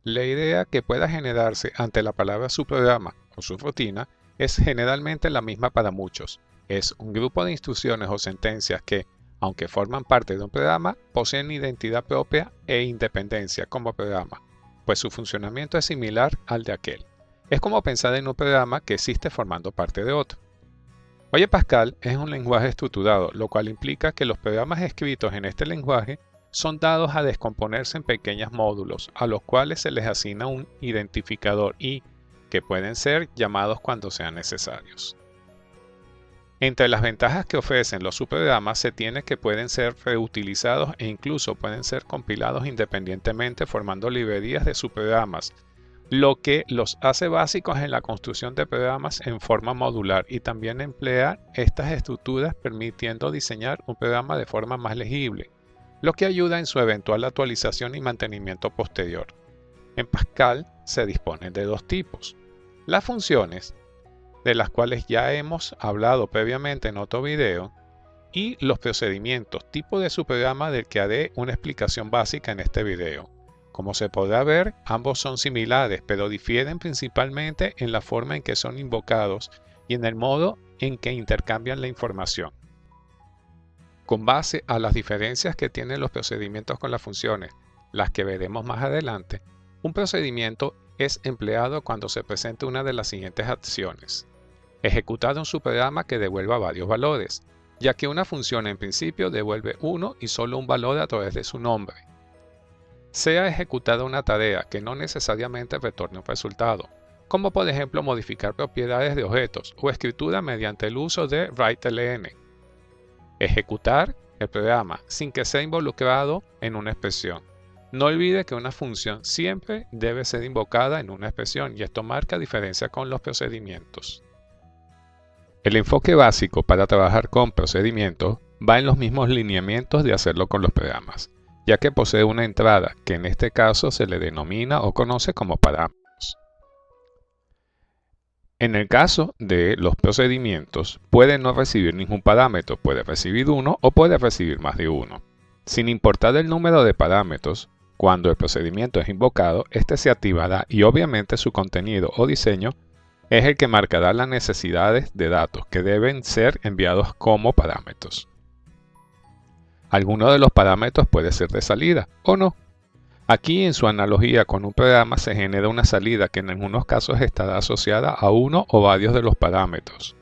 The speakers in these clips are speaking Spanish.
La idea que pueda generarse ante la palabra subprograma o subrutina es generalmente la misma para muchos. Es un grupo de instrucciones o sentencias que, aunque forman parte de un programa, poseen identidad propia e independencia como programa, pues su funcionamiento es similar al de aquel. Es como pensar en un programa que existe formando parte de otro. Oye Pascal es un lenguaje estructurado, lo cual implica que los programas escritos en este lenguaje son dados a descomponerse en pequeños módulos, a los cuales se les asigna un identificador y que pueden ser llamados cuando sean necesarios. Entre las ventajas que ofrecen los subprogramas se tiene que pueden ser reutilizados e incluso pueden ser compilados independientemente formando librerías de subprogramas, lo que los hace básicos en la construcción de programas en forma modular y también emplear estas estructuras permitiendo diseñar un programa de forma más legible, lo que ayuda en su eventual actualización y mantenimiento posterior. En Pascal se disponen de dos tipos: las funciones, de las cuales ya hemos hablado previamente en otro video, y los procedimientos, tipo de subprograma del que haré una explicación básica en este video. Como se podrá ver, ambos son similares, pero difieren principalmente en la forma en que son invocados y en el modo en que intercambian la información. Con base a las diferencias que tienen los procedimientos con las funciones, las que veremos más adelante, un procedimiento es empleado cuando se presenta una de las siguientes acciones: ejecutar un subprograma que devuelva varios valores, ya que una función en principio devuelve uno y solo un valor a través de su nombre. Sea ejecutada una tarea que no necesariamente retorne un resultado, como por ejemplo modificar propiedades de objetos o escritura mediante el uso de writeln. Ejecutar el programa sin que sea involucrado en una expresión. No olvide que una función siempre debe ser invocada en una expresión y esto marca diferencia con los procedimientos. El enfoque básico para trabajar con procedimientos va en los mismos lineamientos de hacerlo con los programas, ya que posee una entrada que en este caso se le denomina o conoce como parámetros. En el caso de los procedimientos, puede no recibir ningún parámetro, puede recibir uno o puede recibir más de uno. Sin importar el número de parámetros, cuando el procedimiento es invocado, este se activará y obviamente su contenido o diseño es el que marcará las necesidades de datos que deben ser enviados como parámetros. Alguno de los parámetros puede ser de salida o no. Aquí en su analogía con un programa se genera una salida que en algunos casos estará asociada a uno o varios de los parámetros.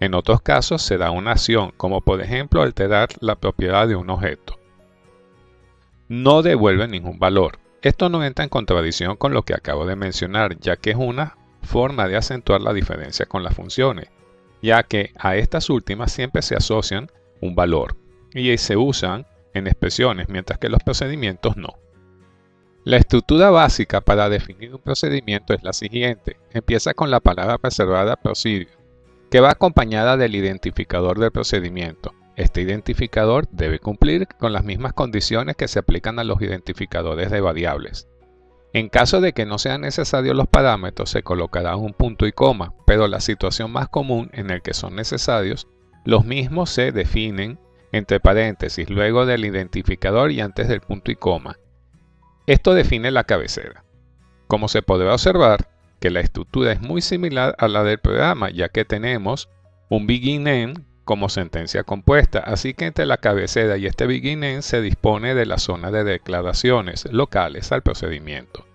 En otros casos será una acción, como por ejemplo alterar la propiedad de un objeto. No devuelve ningún valor. Esto no entra en contradicción con lo que acabo de mencionar, ya que es una forma de acentuar la diferencia con las funciones, ya que a estas últimas siempre se asocian un valor y se usan en expresiones, mientras que los procedimientos no. La estructura básica para definir un procedimiento es la siguiente. Empieza con la palabra reservada procedure, que va acompañada del identificador del procedimiento. Este identificador debe cumplir con las mismas condiciones que se aplican a los identificadores de variables. En caso de que no sean necesarios los parámetros, se colocará un punto y coma, pero la situación más común en la que son necesarios, los mismos se definen entre paréntesis luego del identificador y antes del punto y coma. Esto define la cabecera. Como se podrá observar, que la estructura es muy similar a la del programa, ya que tenemos un begin-end como sentencia compuesta, así que entre la cabecera y este begin-end se dispone de la zona de declaraciones locales al procedimiento.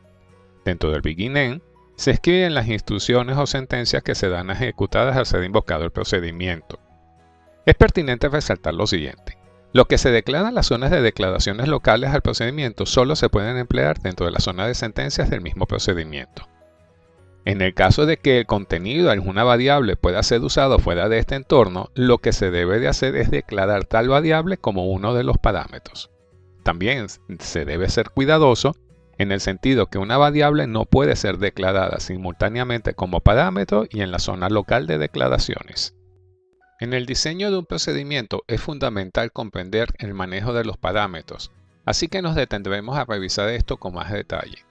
Dentro del begin-end se escriben las instrucciones o sentencias que serán ejecutadas al ser invocado el procedimiento. Es pertinente resaltar lo siguiente. Lo que se declara en las zonas de declaraciones locales al procedimiento solo se pueden emplear dentro de la zona de sentencias del mismo procedimiento. En el caso de que el contenido de alguna variable pueda ser usado fuera de este entorno, lo que se debe de hacer es declarar tal variable como uno de los parámetros. También se debe ser cuidadoso en el sentido que una variable no puede ser declarada simultáneamente como parámetro y en la zona local de declaraciones. En el diseño de un procedimiento es fundamental comprender el manejo de los parámetros, así que nos detendremos a revisar esto con más detalle.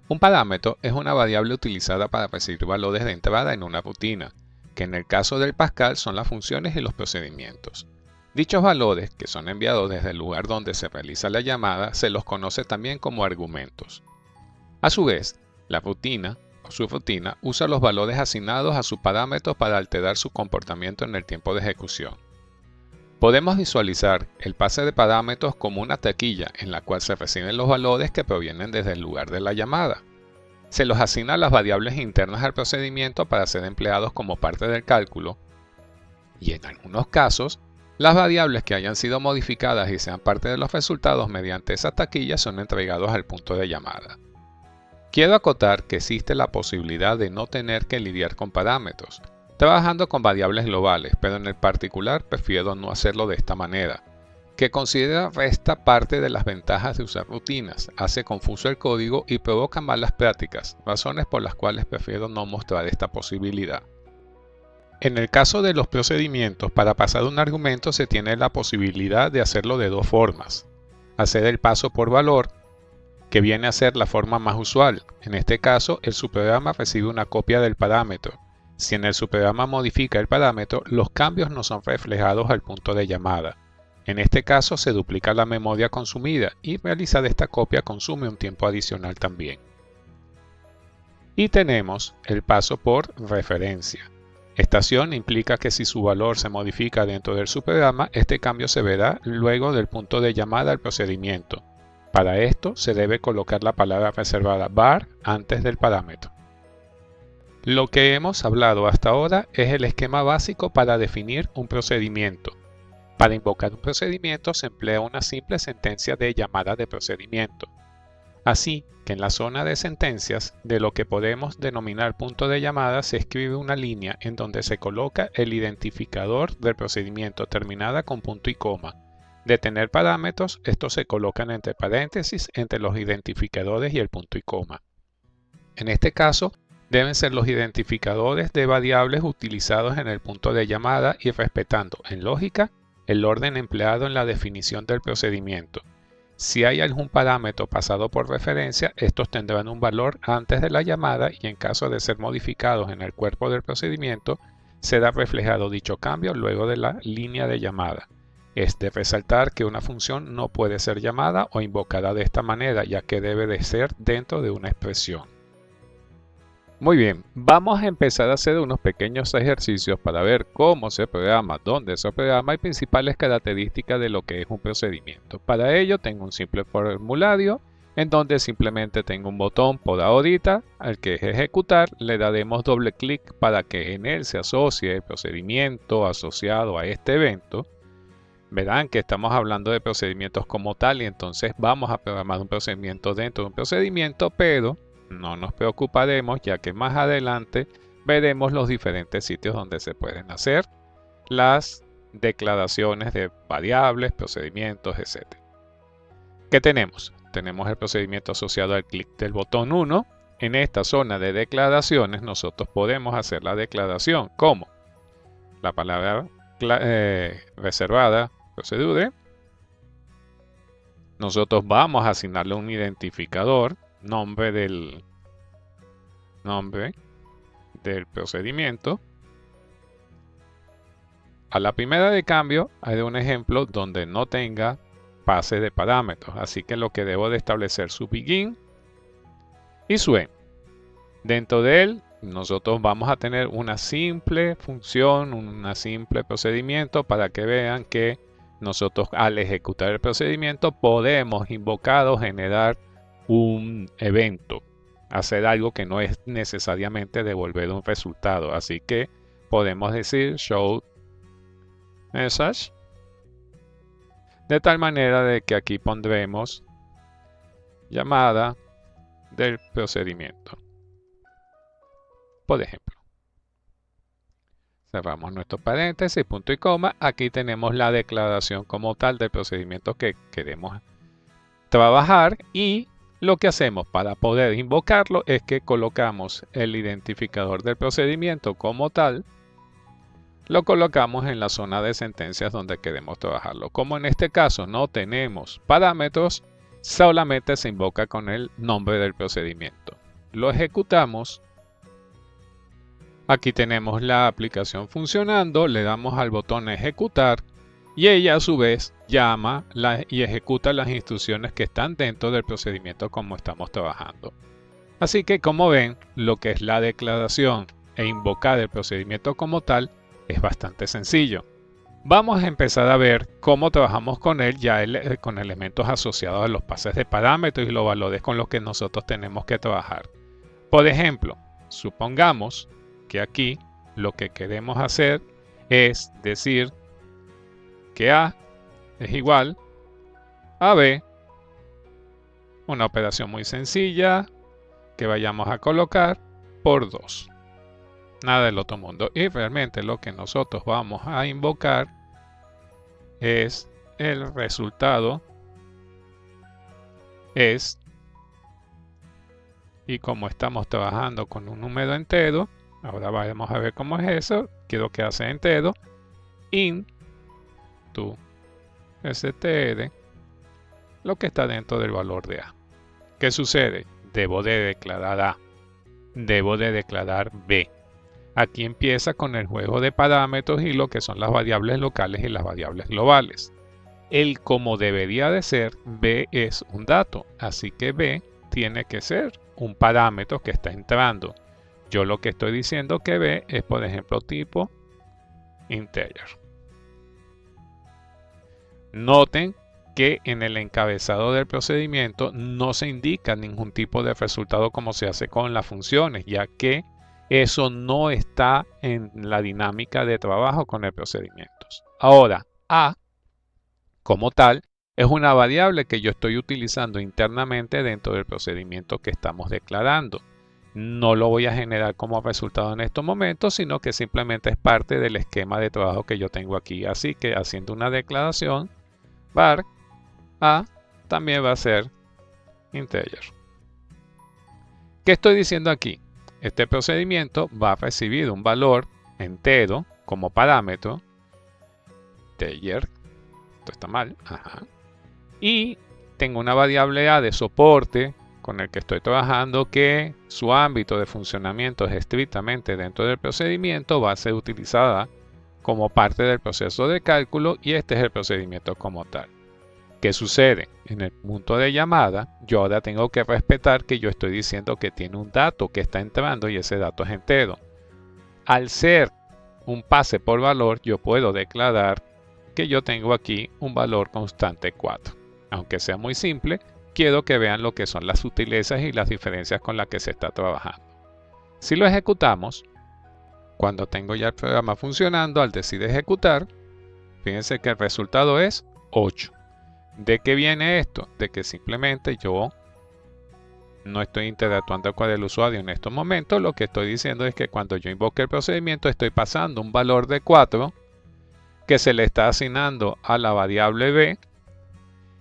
Un parámetro es una variable utilizada para recibir valores de entrada en una rutina, que en el caso del Pascal son las funciones y los procedimientos. Dichos valores, que son enviados desde el lugar donde se realiza la llamada, se los conoce también como argumentos. A su vez, la rutina o subrutina usa los valores asignados a su parámetro para alterar su comportamiento en el tiempo de ejecución. Podemos visualizar el pase de parámetros como una taquilla en la cual se reciben los valores que provienen desde el lugar de la llamada. Se los asigna a las variables internas al procedimiento para ser empleados como parte del cálculo, y en algunos casos, las variables que hayan sido modificadas y sean parte de los resultados mediante esa taquilla son entregados al punto de llamada. Quiero acotar que existe la posibilidad de no tener que lidiar con parámetros, trabajando con variables globales, pero en el particular prefiero no hacerlo de esta manera, que considera resta parte de las ventajas de usar rutinas, hace confuso el código y provoca malas prácticas, razones por las cuales prefiero no mostrar esta posibilidad. En el caso de los procedimientos, para pasar un argumento se tiene la posibilidad de hacerlo de dos formas. Hacer el paso por valor, que viene a ser la forma más usual. En este caso, el subprograma recibe una copia del parámetro. Si en el subprograma modifica el parámetro, los cambios no son reflejados al punto de llamada. En este caso, se duplica la memoria consumida y realizar esta copia consume un tiempo adicional también. Y tenemos el paso por referencia. Estación implica que si su valor se modifica dentro del subprograma, este cambio se verá luego del punto de llamada al procedimiento. Para esto se debe colocar la palabra reservada var antes del parámetro. Lo que hemos hablado hasta ahora es el esquema básico para definir un procedimiento. Para invocar un procedimiento se emplea una simple sentencia de llamada de procedimiento. Así que en la zona de sentencias de lo que podemos denominar punto de llamada se escribe una línea en donde se coloca el identificador del procedimiento terminada con punto y coma. De tener parámetros, estos se colocan entre paréntesis entre los identificadores y el punto y coma. En este caso, deben ser los identificadores de variables utilizados en el punto de llamada y respetando, en lógica, el orden empleado en la definición del procedimiento. Si hay algún parámetro pasado por referencia, estos tendrán un valor antes de la llamada y en caso de ser modificados en el cuerpo del procedimiento, será reflejado dicho cambio luego de la línea de llamada. Es de resaltar que una función no puede ser llamada o invocada de esta manera, ya que debe de ser dentro de una expresión. Muy bien, vamos a empezar a hacer unos pequeños ejercicios para ver cómo se programa, dónde se programa y principales características de lo que es un procedimiento. Para ello tengo un simple formulario en donde simplemente tengo un botón por ahorita al que es ejecutar, le daremos doble clic para que en él se asocie el procedimiento asociado a este evento. Verán que estamos hablando de procedimientos como tal y entonces vamos a programar un procedimiento dentro de un procedimiento, pero no nos preocuparemos ya que más adelante veremos los diferentes sitios donde se pueden hacer las declaraciones de variables, procedimientos, etc. ¿Qué tenemos? Tenemos el procedimiento asociado al clic del botón 1. En esta zona de declaraciones nosotros podemos hacer la declaración como la palabra reservada, procedure. Nosotros vamos a asignarle un identificador, nombre del procedimiento. A la primera de cambio hay un ejemplo donde no tenga pase de parámetros, así que lo que debo de establecer su begin y su end. Dentro de él nosotros vamos a tener una simple función, un simple procedimiento para que vean que nosotros al ejecutar el procedimiento podemos invocar o generar un evento, hacer algo que no es necesariamente devolver un resultado, así que podemos decir show message de tal manera de que aquí pondremos llamada del procedimiento, por ejemplo. Cerramos nuestro paréntesis, punto y coma. Aquí tenemos la declaración como tal del procedimiento que queremos trabajar y lo que hacemos para poder invocarlo es que colocamos el identificador del procedimiento como tal, lo colocamos en la zona de sentencias donde queremos trabajarlo. Como en este caso no tenemos parámetros, solamente se invoca con el nombre del procedimiento. Lo ejecutamos. Aquí tenemos la aplicación funcionando, le damos al botón ejecutar y ella a su vez llama y ejecuta las instrucciones que están dentro del procedimiento como estamos trabajando. Así que como ven, lo que es la declaración e invocar el procedimiento como tal es bastante sencillo. Vamos a empezar a ver cómo trabajamos con él ya con elementos asociados a los pases de parámetros y los valores con los que nosotros tenemos que trabajar. Por ejemplo, supongamos que aquí lo que queremos hacer es decir que A es igual a B, una operación muy sencilla que vayamos a colocar por 2. Nada del otro mundo. Y realmente lo que nosotros vamos a invocar es el resultado es, y como estamos trabajando con un número entero, ahora vamos a ver cómo es eso. Quiero que hace entero int to str lo que está dentro del valor de A. ¿Qué sucede? Debo de declarar A, debo de declarar B. Aquí empieza con el juego de parámetros y lo que son las variables locales y las variables globales. El como debería de ser, B es un dato, así que B tiene que ser un parámetro que está entrando. Yo lo que estoy diciendo que B es, por ejemplo, tipo integer. Noten que en el encabezado del procedimiento no se indica ningún tipo de resultado como se hace con las funciones, ya que eso no está en la dinámica de trabajo con el procedimiento. Ahora, A, como tal, es una variable que yo estoy utilizando internamente dentro del procedimiento que estamos declarando. No lo voy a generar como resultado en estos momentos, sino que simplemente es parte del esquema de trabajo que yo tengo aquí. Así que haciendo una declaración, var A también va a ser integer. ¿Qué estoy diciendo aquí? Este procedimiento va a recibir un valor entero como parámetro, integer, esto está mal, y tengo una variable A de soporte con el que estoy trabajando que su ámbito de funcionamiento es estrictamente dentro del procedimiento, va a ser utilizada como parte del proceso de cálculo y este es el procedimiento como tal. ¿Qué sucede? En el punto de llamada, yo ahora tengo que respetar que yo estoy diciendo que tiene un dato que está entrando y ese dato es entero. Al ser un pase por valor, yo puedo declarar que yo tengo aquí un valor constante 4. Aunque sea muy simple, quiero que vean lo que son las sutilezas y las diferencias con las que se está trabajando. Si lo ejecutamos, cuando tengo ya el programa funcionando, al decir ejecutar, fíjense que el resultado es 8. ¿De qué viene esto? De que simplemente yo no estoy interactuando con el usuario en estos momentos. Lo que estoy diciendo es que cuando yo invoque el procedimiento estoy pasando un valor de 4 que se le está asignando a la variable B.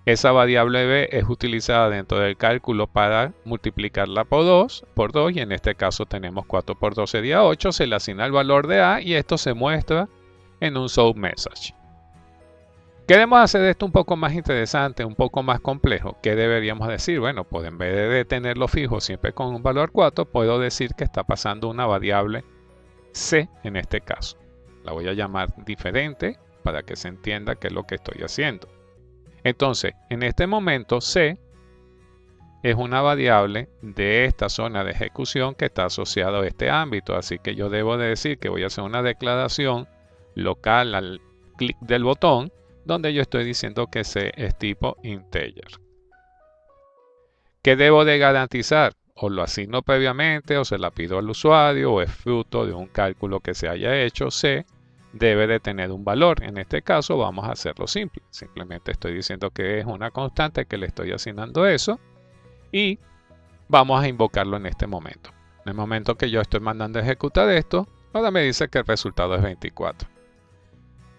Esa variable B es utilizada dentro del cálculo para multiplicarla por 2 y en este caso tenemos 4 por 2 sería 8. Se le asigna el valor de A y esto se muestra en un submessage. Queremos hacer esto un poco más interesante, un poco más complejo. ¿Qué deberíamos decir? Bueno, pues en vez de tenerlo fijo siempre con un valor 4, puedo decir que está pasando una variable C en este caso. La voy a llamar diferente para que se entienda qué es lo que estoy haciendo. Entonces, en este momento C es una variable de esta zona de ejecución que está asociada a este ámbito. Así que yo debo de decir que voy a hacer una declaración local al clic del botón donde yo estoy diciendo que C es tipo integer. ¿Qué debo de garantizar? O lo asigno previamente, o se la pido al usuario, o es fruto de un cálculo que se haya hecho. C debe de tener un valor. En este caso vamos a hacerlo simple. Simplemente estoy diciendo que es una constante que le estoy asignando eso. Y vamos a invocarlo en este momento. En el momento que yo estoy mandando a ejecutar esto, ahora me dice que el resultado es 24.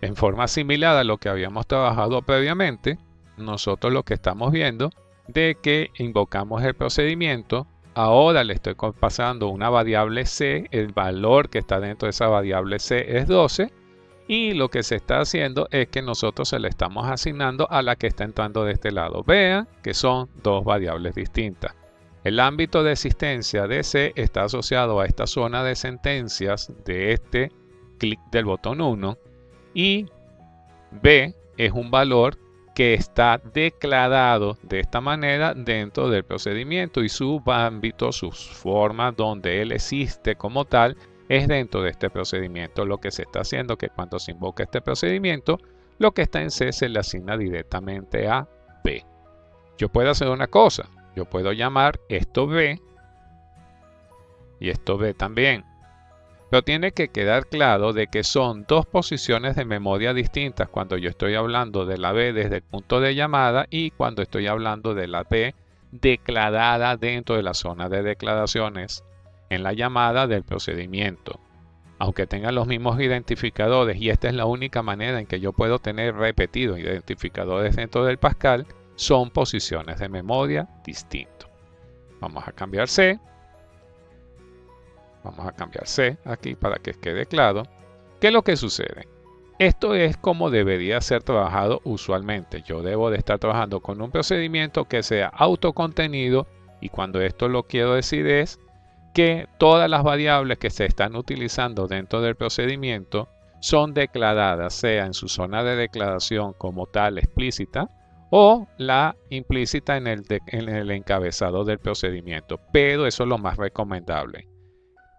En forma similar a lo que habíamos trabajado previamente, nosotros lo que estamos viendo de que invocamos el procedimiento, ahora le estoy pasando una variable C, el valor que está dentro de esa variable C es 12, y lo que se está haciendo es que nosotros se le estamos asignando a la que está entrando de este lado. Vean que son dos variables distintas. El ámbito de existencia de C está asociado a esta zona de sentencias de este clic del botón 1, y B es un valor que está declarado de esta manera dentro del procedimiento y su ámbito, sus formas donde él existe como tal, es dentro de este procedimiento. Lo que se está haciendo que cuando se invoca este procedimiento, lo que está en C se le asigna directamente a B. Yo puedo hacer una cosa, yo puedo llamar esto B y esto B también. Pero tiene que quedar claro de que son dos posiciones de memoria distintas cuando yo estoy hablando de la B desde el punto de llamada y cuando estoy hablando de la B declarada dentro de la zona de declaraciones en la llamada del procedimiento. Aunque tengan los mismos identificadores, y esta es la única manera en que yo puedo tener repetidos identificadores dentro del Pascal, son posiciones de memoria distintas. Vamos a cambiar C. Vamos a cambiar C aquí para que quede claro. ¿Qué es lo que sucede? Esto es como debería ser trabajado usualmente. Yo debo de estar trabajando con un procedimiento que sea autocontenido, y cuando esto lo quiero decir es que todas las variables que se están utilizando dentro del procedimiento son declaradas, sea en su zona de declaración como tal explícita o la implícita en el encabezado del procedimiento. Pero eso es lo más recomendable.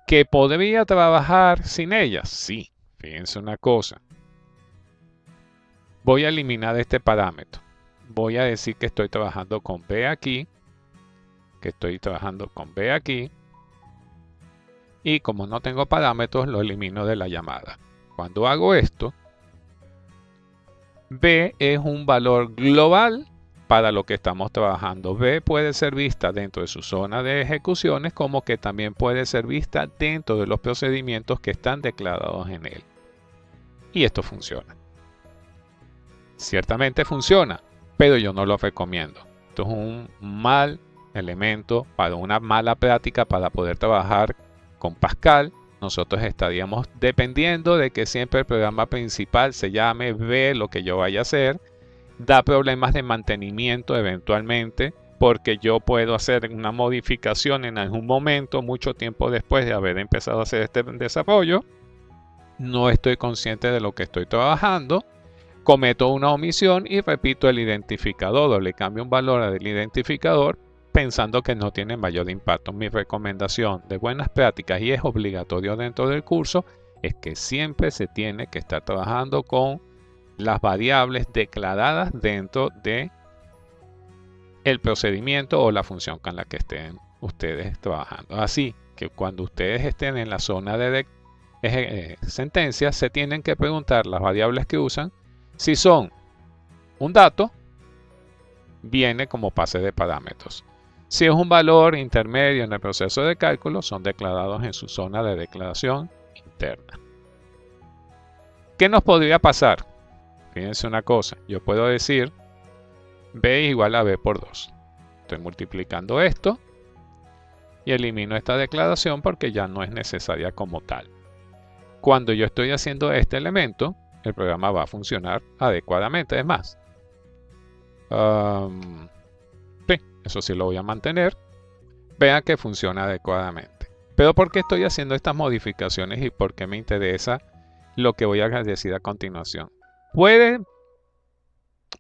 ¿Que podría trabajar sin ellas? Sí, fíjense una cosa. Voy a eliminar este parámetro. Voy a decir que estoy trabajando con B aquí, que estoy trabajando con B aquí, y como no tengo parámetros, lo elimino de la llamada. Cuando hago esto, B es un valor global para lo que estamos trabajando. B puede ser vista dentro de su zona de ejecuciones, como que también puede ser vista dentro de los procedimientos que están declarados en él. Y esto funciona. Ciertamente funciona, pero yo no lo recomiendo. Esto es un mal elemento para una mala práctica para poder trabajar con Pascal. Nosotros estaríamos dependiendo de que siempre el programa principal se llame B lo que yo vaya a hacer. Da problemas de mantenimiento eventualmente, porque yo puedo hacer una modificación en algún momento, mucho tiempo después de haber empezado a hacer este desarrollo. No estoy consciente de lo que estoy trabajando. Cometo una omisión y repito el identificador o le cambio un valor al identificador pensando que no tiene mayor impacto. Mi recomendación de buenas prácticas, y es obligatorio dentro del curso, es que siempre se tiene que estar trabajando con las variables declaradas dentro de el procedimiento o la función con la que estén ustedes trabajando. Así que cuando ustedes estén en la zona de sentencias, se tienen que preguntar las variables que usan. Si son un dato, viene como pase de parámetros. Si es un valor intermedio en el proceso de cálculo, son declarados en su zona de declaración interna. ¿Qué nos podría pasar? Fíjense una cosa, yo puedo decir B igual a B por 2. Estoy multiplicando esto y elimino esta declaración porque ya no es necesaria como tal. Cuando yo estoy haciendo este elemento, el programa va a funcionar adecuadamente. Es más, sí, eso sí lo voy a mantener. Vean que funciona adecuadamente. Pero ¿por qué estoy haciendo estas modificaciones y por qué me interesa lo que voy a decir a continuación?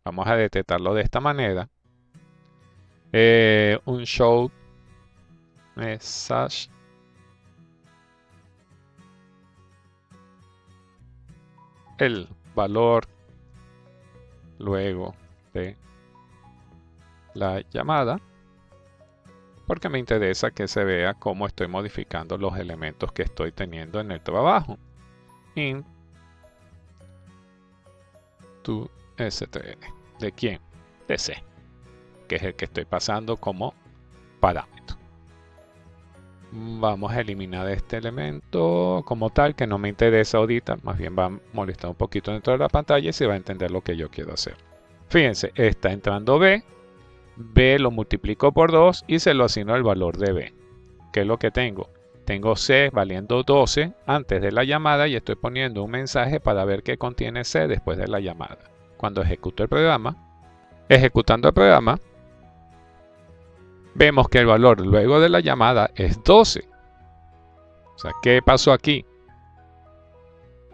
Vamos a detectarlo de esta manera. Un show message el valor luego de la llamada, porque me interesa que se vea cómo estoy modificando los elementos que estoy teniendo en el trabajo. Int to str. ¿De quién? De C, que es el que estoy pasando como parámetro. Vamos a eliminar este elemento como tal, que no me interesa ahorita, más bien va a molestar un poquito dentro de la pantalla y se va a entender lo que yo quiero hacer. Fíjense, está entrando B, B lo multiplico por 2 y se lo asigno el valor de B. ¿Qué es lo que tengo? Tengo C valiendo 12 antes de la llamada y estoy poniendo un mensaje para ver qué contiene C después de la llamada. Cuando ejecuto el programa, ejecutando el programa, vemos que el valor luego de la llamada es 12. O sea, ¿qué pasó aquí?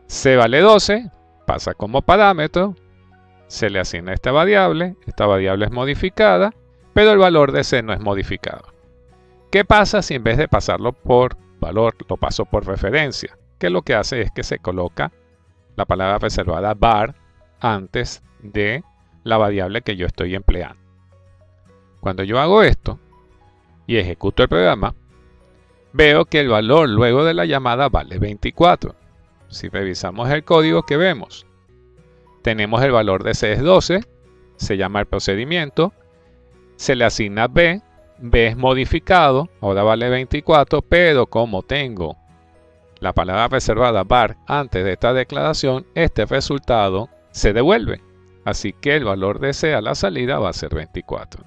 C vale 12, pasa como parámetro, se le asigna esta variable es modificada, pero el valor de C no es modificado. ¿Qué pasa si en vez de pasarlo por valor, lo paso por referencia? Que lo que hace es que se coloca la palabra reservada var antes de la variable que yo estoy empleando. Cuando yo hago esto y ejecuto el programa, veo que el valor luego de la llamada vale 24. Si revisamos el código que vemos, tenemos el valor de C es 12, se llama el procedimiento, se le asigna B, B es modificado, ahora vale 24, pero como tengo la palabra reservada var antes de esta declaración, este resultado se devuelve. Así que el valor de C a la salida va a ser 24.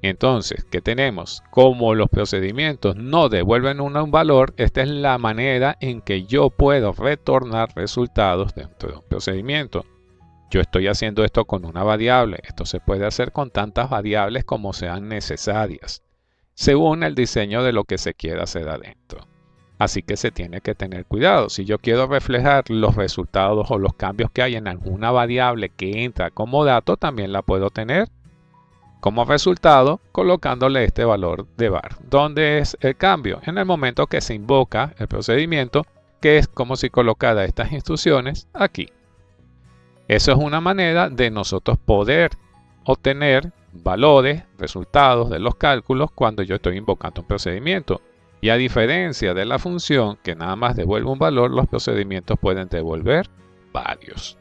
Entonces, ¿qué tenemos? Como los procedimientos no devuelven un valor, esta es la manera en que yo puedo retornar resultados dentro de un procedimiento. Yo estoy haciendo esto con una variable. Esto se puede hacer con tantas variables como sean necesarias, según el diseño de lo que se quiera hacer adentro. Así que se tiene que tener cuidado. Si yo quiero reflejar los resultados o los cambios que hay en alguna variable que entra como dato, también la puedo tener como resultado colocándole este valor de var. ¿Dónde es el cambio? En el momento que se invoca el procedimiento, que es como si colocara estas instrucciones aquí. Eso es una manera de nosotros poder obtener valores, resultados de los cálculos cuando yo estoy invocando un procedimiento. Y a diferencia de la función que nada más devuelve un valor, los procedimientos pueden devolver varios.